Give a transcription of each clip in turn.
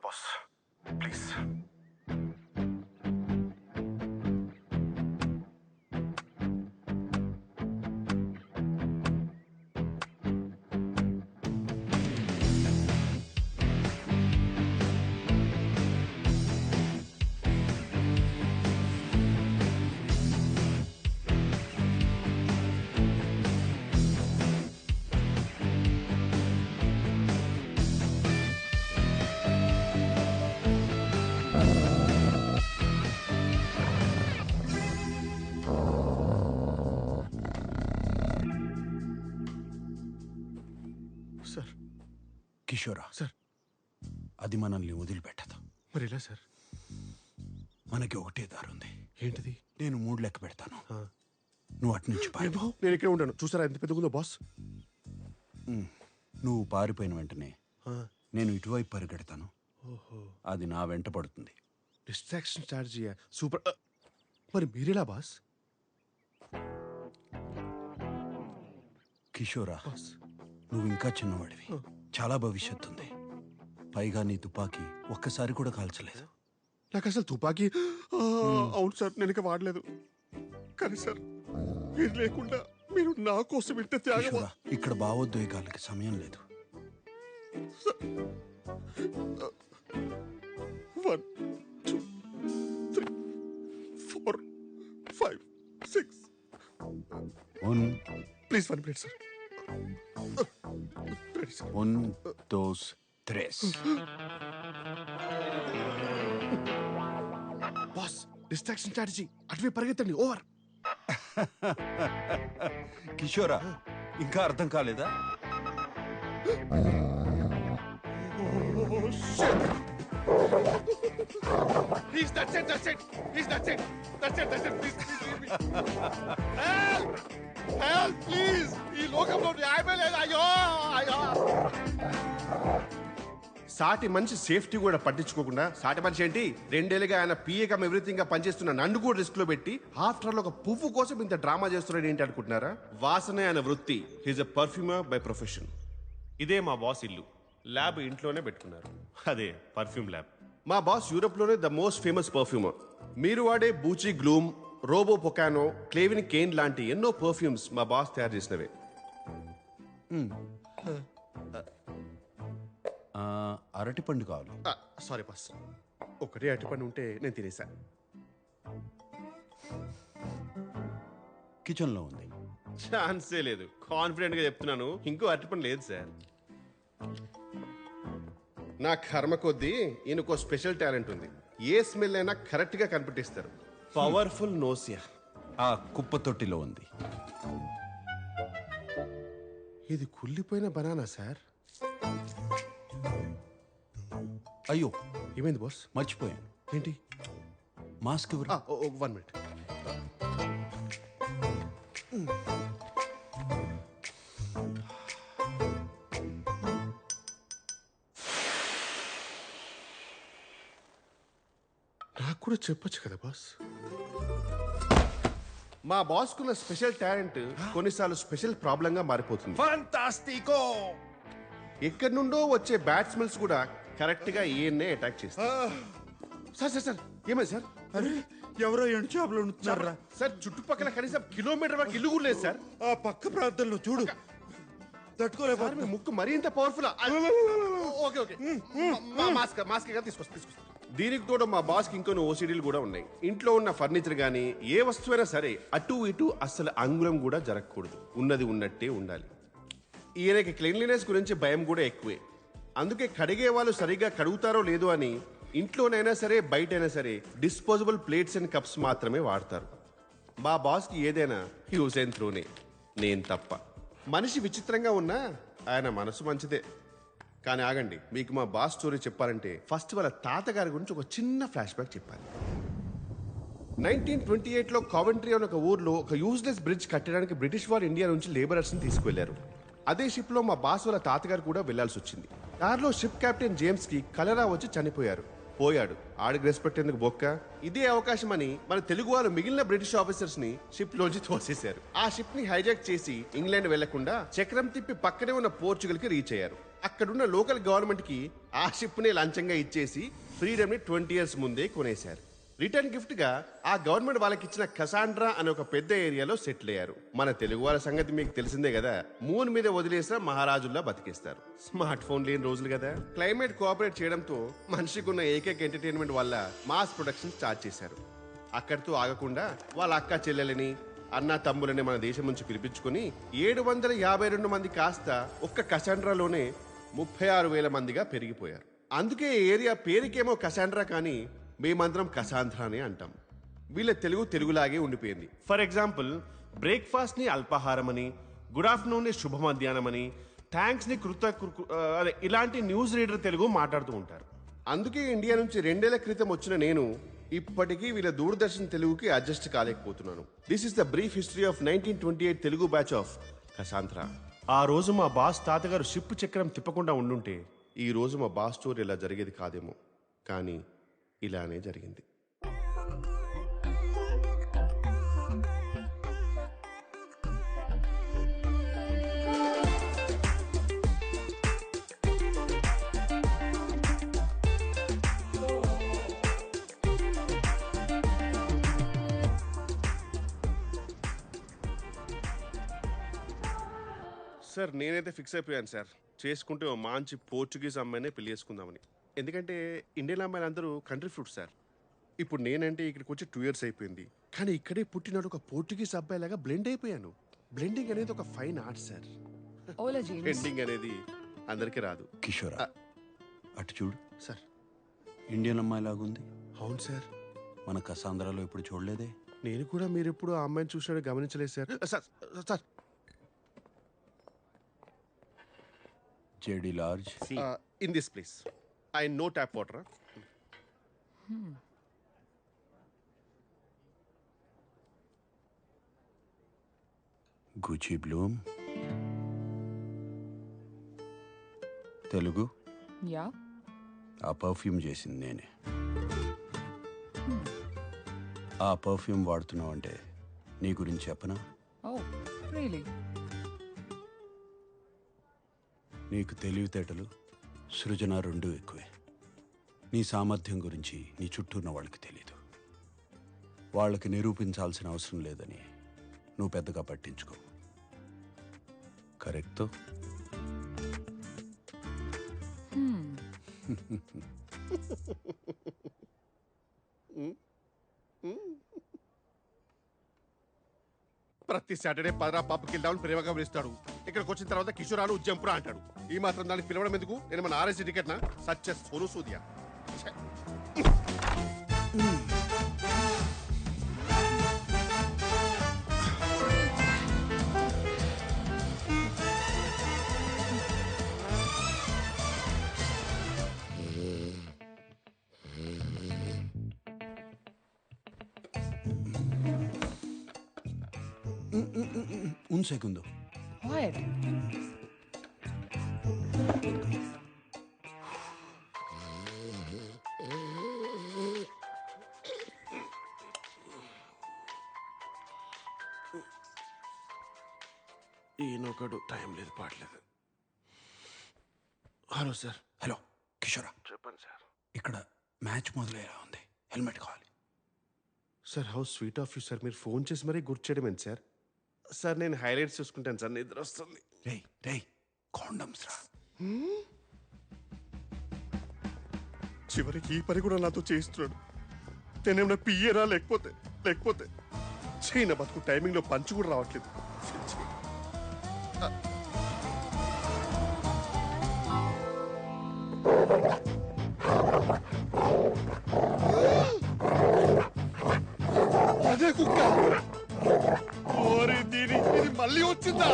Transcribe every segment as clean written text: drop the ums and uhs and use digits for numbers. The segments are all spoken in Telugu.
Boss please. సార్ కిషోరా సార్ అది మనల్ని వదిలిపెట్టదు. మరి ఎలా సార్? మనకి ఒకటే దారి ఉంది. ఏంటిది? నేను 3 లెక్క పెడతాను, నువ్వు అటు నుంచి పారిపో. నేను ఇక్కడ ఉంటాను. చూసారా ఎంత పెద్దగుందో బాస్? నువ్వు పారిపోయిన వెంటనే నేను ఇటువైపు పరిగెడతాను. అది నా వెంట పడుతుంది. Distraction strategy super. మరి మీరెలా బాస్? కిషోరా బాస్ నువ్వు ఇంకా చిన్నవాడివి, చాలా భవిష్యత్తు ఉంది. పైగా నీ తుపాకీ ఒక్కసారి కూడా కాల్చలేదు. నాకు అసలు తుపాకీ అవును సార్, నేను ఇక వాడలేదు. కానీ సార్ మీరు లేకుండా మీరు నా కోసం ఇంత త్యాగం. కిషోరా ఇక్కడ భావోద్వేగాలకి సమయం లేదు. 1 2 3 4 5 6 please 1 minute sir. 1 2 3 boss distraction strategy అటువే పరిగెత్తండి. ఓవర్. కిషోరా ఇంకా అర్థం కాలేదా? Please, that's it. Please, that's it. Please leave me. Help, please. ఈ లోకంలో న్యాయమే లేదు. అయ్యో. సాటి మనిషి సేఫ్టీ కూడా పట్టించుకోకుండా, సాటి మనిషి ఏంటి 2 ఏళ్ళుగా ఆయన పిఏకం ఎవ్రీథింగ్ గా పనిచేస్తున్న నన్ను కూడా రిస్క్ లో పెట్టి ఆఫ్టర్ ఆల్ ఒక పువ్వు కోసం ఇంత డ్రామా చేస్తున్నాడు ఏంటి అనుకుంటున్నారా? వాసనే ఆయన వృత్తి. He's a perfumer by profession. ఇదే మా బాస్ ఇల్లు. ల్యాబ్ ఇంట్లోనే పెట్టుకున్నారు, అదే పర్ఫ్యూమ్ ల్యాబ్. మా బాస్ యూరోప్ లోనే ద మోస్ట్ ఫేమస్ పర్ఫ్యూమర్. మీరు వాడే బూచి గ్లూమ్, రోబో పొకానో, క్లేవిన్ కేన్ లాంటి ఎన్నో పర్ఫ్యూమ్స్ మా బాస్ తయారు చేసినవే. అరటిపండు కావాలి. సారీ బాస్, ఒకటే అరటిపండు ఉంటే నేను తినేసా. కిచెన్ లో ఉంది. ఛాన్సే లేదు. కాన్ఫిడెంట్ గా చెప్తున్నాను, ఇంకో అరటిపండు లేదు సార్. నా కర్మ కొద్దీ ఈయనకో స్పెషల్ టాలెంట్ ఉంది. ఏ స్మెల్ అయినా కరెక్ట్ గా కనిపెట్టిస్తారు. Powerful nausea. ఆ కుప్ప తొట్టిలో ఉంది. ఇది కుళ్ళిపోయిన బనానా సార్. అయ్యో ఏమైంది బాస్? మర్చిపోయాను. ఏంటి? మాస్క్ ఎవరు? 1 మినిట్. నాకు కూడా చెప్పొచ్చు కదా బాస్. మా బాస్ కున్న స్పెషల్ టాలెంట్ కొన్నిసార్లు స్పెషల్ ప్రాబ్లం గా మారిపోతుంది. ఫాంటాస్టికో! ఎక్కడి నుండో వచ్చే బ్యాట్ స్మెల్స్ కూడా కరెక్ట్ గా ఈయన్నే అటాక్ చేస్తారు. సార్ ఏమైంది సార్? అరే ఎవరో ఎండు చేపలు ఉంటున్నారా సార్? చుట్టుపక్కల కనీసం కిలోమీటర్ వరకు ఇల్లు కూడా లేదు సార్. ఆ పక్క ప్రాంతంలో చూడు. తట్టుకోలేదు. మీ ముక్కు మరీ ఇంత పవర్ఫుల్. ఓకే మాస్క్ తీసుకొస్తా. దీనికి కూడా మా బాస్కి ఇంకొన్ని ఓసిడీలు కూడా ఉన్నాయి. ఇంట్లో ఉన్న ఫర్నిచర్ గానీ ఏ వస్తువైనా సరే అటు ఇటు అస్సలు అంగుళం కూడా జరగకూడదు. ఉన్నది ఉన్నట్టే ఉండాలి. ఈయనకి క్లీన్లీనెస్ గురించి భయం కూడా ఎక్కువే. అందుకే కడిగే వాళ్ళు సరిగ్గా కడుగుతారో లేదో అని ఇంట్లోనైనా సరే బయటైనా సరే డిస్పోజబుల్ ప్లేట్స్ అండ్ కప్స్ మాత్రమే వాడతారు. మా బాస్కి ఏదైనా యూజ్ అండ్ త్రోనే, నేను తప్ప. మనిషి విచిత్రంగా ఉన్నా ఆయన మనసు మంచిదే. కానీ ఆగండి, మీకు మా బాస్ స్టోరీ చెప్పాలంటే ఫస్ట్ వాళ్ళ తాతగారి గురించి ఒక చిన్న ఫ్లాష్ బ్యాక్ చెప్పాలి. 1928లో కావెంట్రీ అనే ఒక ఊర్లో ఒక యూజ్లెస్ బ్రిడ్జ్ కట్టడానికి బ్రిటిష్ వారు ఇండియా నుంచి లేబరర్స్ ని తీసుకువెళ్లారు. అదే షిప్ లో మా బాస్ వాళ్ళ తాతగారు కూడా వెళ్లాల్సి వచ్చింది. దారిలో షిప్ కెప్టెన్ జేమ్స్ కి కలరా వచ్చి చనిపోయారు. ఆడికి రెస్పెక్ట్ ఎందుకు బొక్క. ఇదే అవకాశం అని మన తెలుగు వాళ్ళు మిగిలిన బ్రిటిష్ ఆఫీసర్స్ ని షిప్ లోంచి తోసేశారు. ఆ షిప్ ని హైజాక్ చేసి ఇంగ్లాండ్ వెళ్లకుండా చక్రం తిప్పి పక్కనే ఉన్న పోర్చుగల్ కి రీచ్ అయ్యారు. అక్కడున్న లోకల్ గవర్నమెంట్కి ఆ షిప్ని లంచంగా ఇచ్చేసి ఫ్రీడమ్ని 20 years ముందే కొనేశారు. రిటర్న్ గిఫ్ట్గా ఆ గవర్నమెంట్ వాళ్ళకి ఇచ్చిన కసాండ్రా అనే ఒక పెద్ద ఏరియాలో సెటిల్ అయ్యారు. మన తెలుగు వాళ్ళ సంగతి మీకు తెలిసిందే కదా, మూన్ మీద వదిలేసిన మహారాజుల్లా బతికేస్తారు. స్మార్ట్ ఫోన్ లేని రోజులు కదా. క్లైమేట్ కోఆపరేట్ చేయడంతో మనిషికి ఉన్న ఏకైక ఎంటర్టైన్మెంట్ వల్ల మాస్ ప్రొడక్షన్ స్టార్ట్ చేశారు. అక్కడితో ఆగకుండా వాళ్ళ అక్క చెల్లెలని అన్న తమ్ములని మన దేశం నుంచి పిలిపించుకుని 752 మంది కాస్త ఒక్క కసాండ్రాలోనే 36,000 మందిగా పెరిగిపోయారు. అందుకే ఈ ఏరియా పేరుకేమో కసాండ్రా కానీ మేమందరం కసాంధ్రానే అంటాం. వీళ్ళ తెలుగులాగే ఉండిపోయింది. ఫర్ ఎగ్జాంపుల్, బ్రేక్ఫాస్ట్ ని అల్పాహారం అని, గుడ్ ఆఫ్టర్నూన్ ని శుభ మధ్యాహ్నం అని, థ్యాంక్స్ ని అదే ఇలాంటి న్యూస్ రీడర్ తెలుగు మాట్లాడుతూ ఉంటారు. అందుకే ఇండియా నుంచి 2 ఏళ్ల క్రితం వచ్చిన నేను ఇప్పటికీ వీళ్ళ దూరదర్శన్ తెలుగుకి అడ్జస్ట్ కాలేకపోతున్నాను. This is the brief history of 1928 Telugu batch of Cassandra. ఆ రోజు మా బాస్ తాతగారు షిప్ చక్రం తిప్పకుండా ఉండుంటే ఈ రోజు మా బాస్ స్టోరీ ఇలా జరిగేది కాదేమో, కానీ ఇలానే జరిగింది. సార్ నేనైతే ఫిక్స్ అయిపోయాను సార్, చేసుకుంటే ఓ మంచి పోర్చుగీస్ అమ్మాయినే పెళ్లి చేసుకుందామని. ఎందుకంటే ఇండియన్ అమ్మాయిలు అందరూ కంట్రీ ఫ్రూట్ సార్. ఇప్పుడు నేనంటే ఇక్కడికి వచ్చి 2 years అయిపోయింది, కానీ ఇక్కడే పుట్టినాడు ఒక పోర్చుగీస్ అబ్బాయిలాగా బ్లెండ్ అయిపోయాను. బ్లెండింగ్ అనేది ఒక fine art sir. Ola James. Blending అనేది అందరికీ రాదు. కిషోరా, అటు చూడు. సార్ ఇండియన్ అమ్మాయి లాగుంది. అవును సార్, మన కసాంధ్రాలో ఎప్పుడు చూడలేదే. నేను కూడా మీరు ఎప్పుడు ఆ అమ్మాయిని చూసినట్టు గమనించలేదు సార్. సార్ సార్ జేడి లార్జ్. In this place I know tap water. Gucci Bloom. Telugu. Yeah. ఆ పర్ఫ్యూమ్ చేసింది నేనే. ఆ పర్ఫ్యూమ్ వాడుతున్నావు అంటే నీ గురించి చెప్పనా? Oh really? నీకు తెలివితేటలు, సృజన రెండూ ఎక్కువే. నీ సామర్థ్యం గురించి నీ చుట్టూ ఉన్న వాళ్ళకి తెలీదు. వాళ్ళకి నిరూపించాల్సిన అవసరం లేదని నువ్వు పెద్దగా పట్టించుకో. కరెక్టో? ప్రతి సాటర్డే పదరా పబ్కి వెళ్దామని ప్రేమగా పిలుస్తాడు. ఇక్కడికి వచ్చిన తర్వాత కిషోరాలు ఉజ్జంపురా అంటాడు. ఈ మాత్రం దానికి పిలవడం ఎందుకు? నేను మన ఆర్ఎస్సీ టికెట్ నా సచ్చ సోను సూదియా. Un segundo. What? ఈయనొకడు టైం లేదు పాడలేదు. Hello sir. హలో కిషోరా, చెప్పండి సార్. ఇక్కడ మ్యాచ్ మొదలయ్యేలా ఉంది. హెల్మెట్ కావాలి. Sir how sweet of you sir, మీరు ఫోన్ చేసి మరీ గుర్తు చేయడం ఏంటి సార్? సార్ నేను హైలైట్స్ చూసుకుంటాను సార్, నిద్ర వస్తుంది. రేయ్ రేయ్, కాండమ్స్ రా. చివరికి ఈ పని కూడా నాతో చేయిస్తున్నాడు. నేనేమన్నా పియ్యరా లేకపోతే చైనా బతుకు టైమింగ్లో పంచి కూడా రావట్లేదు. అదే కుక్క. ఓరి దీని ఇది మళ్ళీ వచ్చిందా?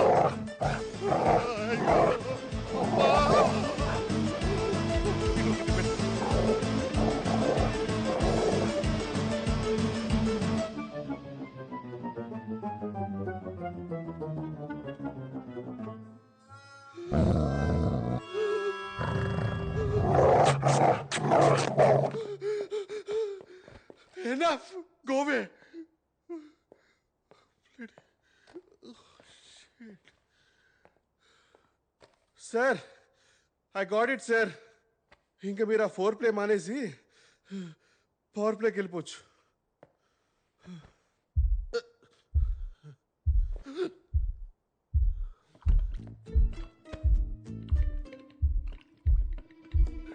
Enough! Go away! Sir I got it sir. ఇంకా మీరు ఆ 4 ప్లే మానేసి పవర్ ప్లేకి వెళ్ళిపోవచ్చు.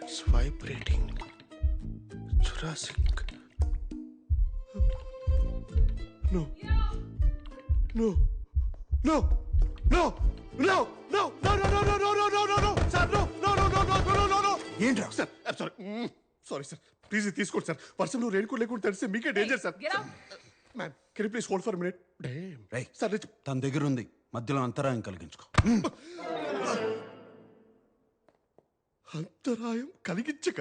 It's vibrating. Jurassic. No. No. No. No. No. No. No. No. No. No. No. No. No. No. Sir, no. No. No. No. No. No. No. No. ఏంట్రా? Sir, I'm sorry. Sorry, sir. Please తీసుకోండి సార్. వర్షం నువ్వు రెయిన్ కోట్ లేకుండా తడిస్తే మీకే danger sir. Get out. Ma'am, can you please hold for minute? Damn. రేయ్, సార్ తన దగ్గర ఉంది, మధ్యలో అంతరాయం కలిగించుకో. అంతరాయం కలిగించక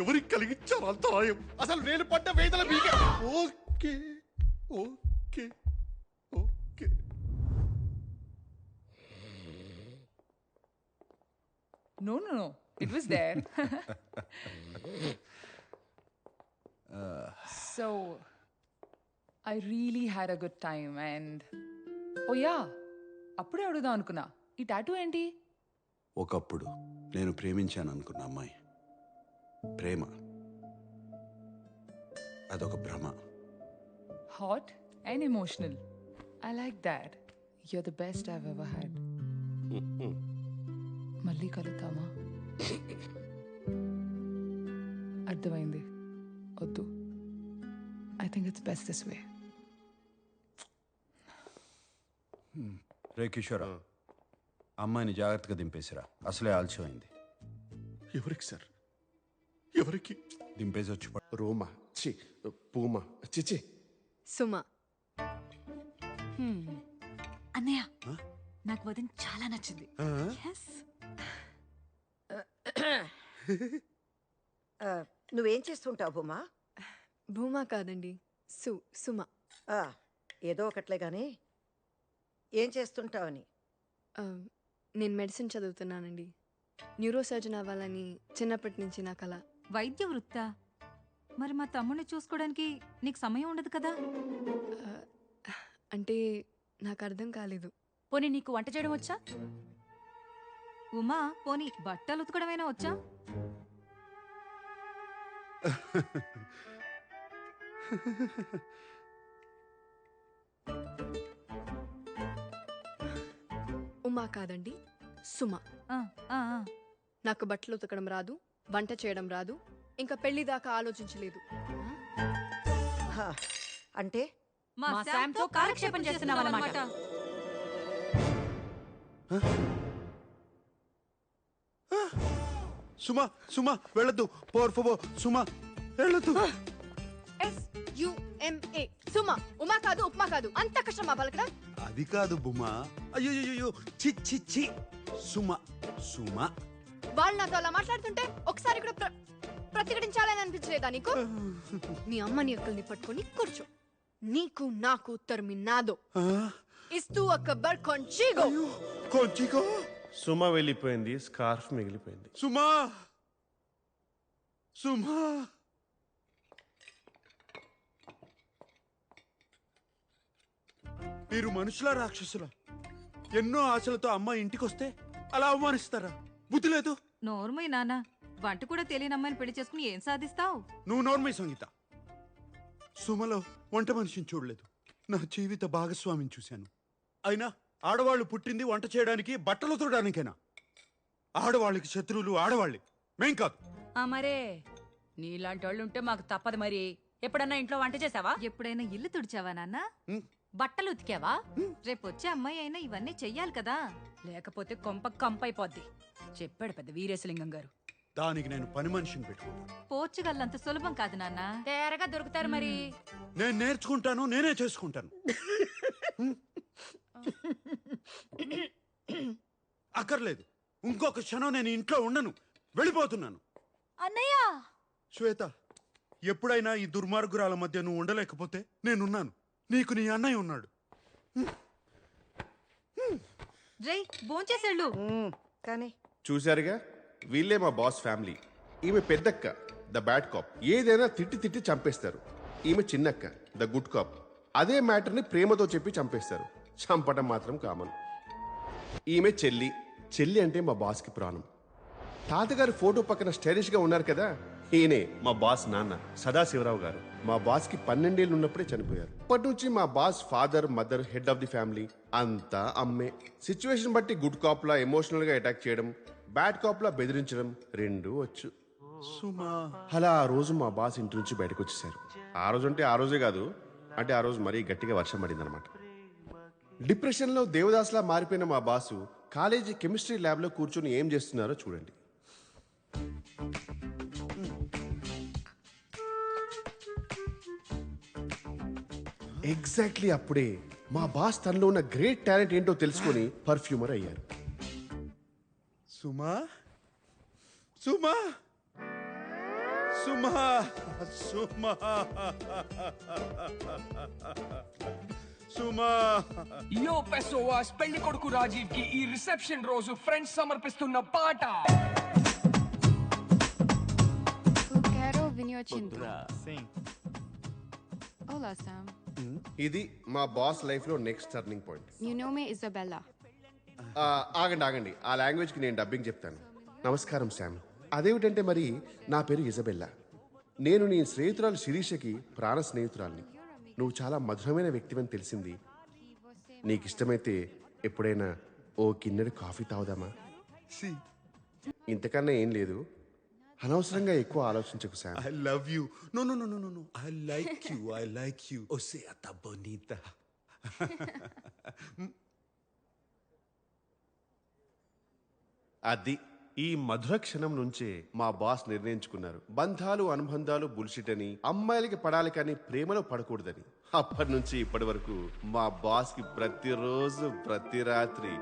ఎవరికి కలిగించారు అంతరాయం? అసలు నేను పడ్డ వేదన మీకే. Okay okay okay. No, no, no. It was there. So, I really had a good time and... Oh yeah, అప్పుడే అడుగుదాం అనుకున్నా, ఈ టాటూ ఏంటి? ఒకప్పుడు నేను ప్రేమించాను అనుకున్న అమ్మాయి ప్రేమ అదొక భ్రమ. Hot and emotional. I like that. You're the best I've ever had. మళ్ళీ కలుద్దామా? అర్థమైంది, వద్దు. I think it's best this way. రే కిషోరా, అమ్మాయిని జాగ్రత్తగా దింపేసిరా, అసలే ఆలస్యమైంది. ఎవరికి సార్? ఎవరికి? దింపేసి వచ్చి రోమా చి పూమా చిచి సుమ. అన్నయ్య, నాకు వదిన చాలా నచ్చింది. Yes. నువ్వేం చేస్తుంటావు భూమా? భూమా కాదండి, సుమ. ఆ, ఏదో ఒకట్లే గాని ఏం చేస్తుంటావని. నేను మెడిసిన్ చదువుతున్నానండి. న్యూరో సర్జన్ అవ్వాలని చిన్నప్పటి నుంచి నా కల. వైద్య వృత్తా? మరి మా తమ్ముడిని చూసుకోవడానికి నీకు సమయం ఉండదు కదా? అంటే నాకు అర్థం కాలేదు. పోనీ నీకు వంట చేయడం వచ్చా? ఉమా, పోనీ బట్టలు ఉతకడమైనా వచ్చా? ఉమా కాదండి, సుమ. ఆ, ఆ, ఆ. నాకు బట్టలు ఉతకడం రాదు, వంట చేయడం రాదు, ఇంకా పెళ్లి దాకా ఆలోచించలేదు. హా, అంటే మా శాంతో కాలక్షేపం చేస్తున్నావన్నమాట. సుమా సుమా వెళ్ళొద్దు, పోర్ ఫోబో సుమా వెళ్ళొద్దు. SUMA. సుమ. ఉమా కాదు, ఉప్మా కాదు. అంత కష్టమా పలకడం? అది కాదు బుమా. అయ్యో చి చి చి. సుమా సుమా. వాళ్ళు నాతో అలా మాట్లాడుతుంటే ఒకసారి కూడా ప్రతిఘటించాలని అనిపించలేదా నీకు? మీ అమ్మని అక్కల్ని పట్టుకొని కూర్చో. నీకు నాకు ఉత్తరం నాదో. ఇస్తూ అక్బర్ కొంచిగో. కొంచిగో. సుమ వెళ్ళిపోయింది, స్కార్ఫ్ మిగిలిపోయింది. సుమా సుమా. మీరు మనుషులా రాక్షసులా? ఎన్నో ఆశలతో అమ్మాయి ఇంటికొస్తే అలా అవమానిస్తారా? బుద్ధి లేదు. నోర్మై నాన్న, వంట కూడా తెలియని అమ్మాయిని పెళ్లి చేసుకుని ఏం సాధిస్తావు? నువ్వు నోర్మై సంగీత. సుమలో వంట మనిషిని చూడలేదు, నా జీవిత భాగస్వామిని చూశాను. అయినా ఆడవాళ్ళు పుట్టింది వంట చేయడానికి, బట్టలు ఉతకడానికేనా? ఆడవాళ్ళకి శత్రువులు ఆడవాళ్ళే, మేం కాదు. మరే నీలాంటి వాళ్ళు ఉంటే మాకు తప్పదు. మరి ఎప్పుడన్నా ఇంట్లో వంట చేసావా? ఎప్పుడైనా ఇల్లు తుడిచావా నాన్న? బట్టలు ఉతికావా? రేపు వచ్చే అమ్మాయి అయినా ఇవన్నీ చెయ్యాలి కదా. లేకపోతే కొంప కంపైపోద్ది. చెప్పాడు పెద్ద వీరేశలింగం గారు. దానికి నేను పని మనిషిని పెట్టుకుంటాను. పోర్చుగల్ అంత సులభం కాదు నాన్న. తేరగా దొరుకుతారు మరి. నేను నేర్చుకుంటాను, నేనే చేసుకుంటాను. అక్కర్లేదు, ఇంకొక క్షణం నేను ఇంట్లో ఉండను, వెళ్ళిపోతున్నాను. అన్నయ్య! శ్వేత, ఎప్పుడైనా ఈ దుర్మార్గురాల మధ్య నువ్వు ఉండలేకపోతే నేనున్నాను. నీకు నీ అన్నయ్య ఉన్నాడు. జై భోంచేసేళ్ళు. కానీ చూశారుగా, వీళ్ళే మా బాస్ ఫ్యామిలీ. ఈమె పెద్దక్క, ద బ్యాడ్ కాప్. ఏదైనా తిట్టి తిట్టి చంపేస్తారు. ఈమె చిన్నక్క, ద గుడ్ కాప్. అదే మ్యాటర్ని ప్రేమతో చెప్పి చంపేస్తారు. చంపటం మాత్రం కామన్. ఈమె చెల్లి, చెల్లి అంటే మా బాస్కి ప్రాణం. తాతగారి ఫోటో పక్కన స్టైలిష్గా ఉన్నారు కదా, ఈయనే మా బాస్ నాన్న సదాశివరావు గారు. మా బాస్కి 12 ఏళ్ళు ఉన్నప్పుడే చనిపోయారు. అప్పటి నుంచి మా boss father, mother, head of the family అంతా అమ్మే. సిచ్యువేషన్ బట్టి గుడ్ కాప్లా ఎమోషనల్గా అటాక్ చేయడం, బ్యాడ్ కాప్లా బెదిరించడం రెండూ వచ్చు. సుమా అలా ఆ రోజు మా బాస్ ఇంటి నుంచి బయటకు వచ్చేసారు. ఆ రోజు అంటే ఆ రోజే కాదు, అంటే ఆ రోజు మరీ గట్టిగా వర్షం పడింది అనమాట. డిప్రెషన్లో దేవదాస్లా మారిపోయిన మా బాసు కాలేజీ కెమిస్ట్రీ ల్యాబ్లో కూర్చొని ఏం చేస్తున్నారో చూడండి. ఎగ్జాక్ట్లీ అప్పుడే మా బాస్ తనలో ఉన్న గ్రేట్ టాలెంట్ ఏంటో తెలుసుకొని పర్ఫ్యూమర్ అయ్యారు. సుమా సుమా సుమా సుమా సుమా యో పెసోవాస్ పెళ్లి కొడుకు రాజీవ్ కి ఈ రిసెప్షన్ రోజు ఫ్రెండ్స్ సమర్పిస్తున్న పాట. Quero vinho tinto. Olá, Sam. ఇది మా బాస్ లైఫ్ లో next turning point. Meu nome é Isabella. ఆగండి, ఆ లాంగ్వేజ్ కి నేను డబ్బింగ్ చెప్తాను. నమస్కారం శామ్. అదేమిటంటే మరి నా పేరు ఇజబెల్లా. నేను నీ స్నేహితురాలు శిరీషకి ప్రాణ స్నేహితురాల్ని. నువ్వు చాలా మధురమైన వ్యక్తివని తెలిసింది. నీకు ఇష్టమైతే ఎప్పుడైనా ఓ కిన్నెడు కాఫీ తాగుదామా? ఇంతకన్నా ఏం లేదు. అనవసరంగా ఎక్కువ ఆలోచించకు Sam. I love you. No. I like you. O sea, tan bonita. అది ఈ మధుర క్షణం నుంచే మా బాస్ నిర్ణయించుకున్నారు, బంధాలు అనుబంధాలు బుల్షిట్ అని, అమ్మాయిలకి పడాలి కానీ ప్రేమలో పడకూడదని. అప్పటి నుంచి ఇప్పటి వరకు మా బాస్ కి ప్రతిరోజు ప్రతి రాత్రి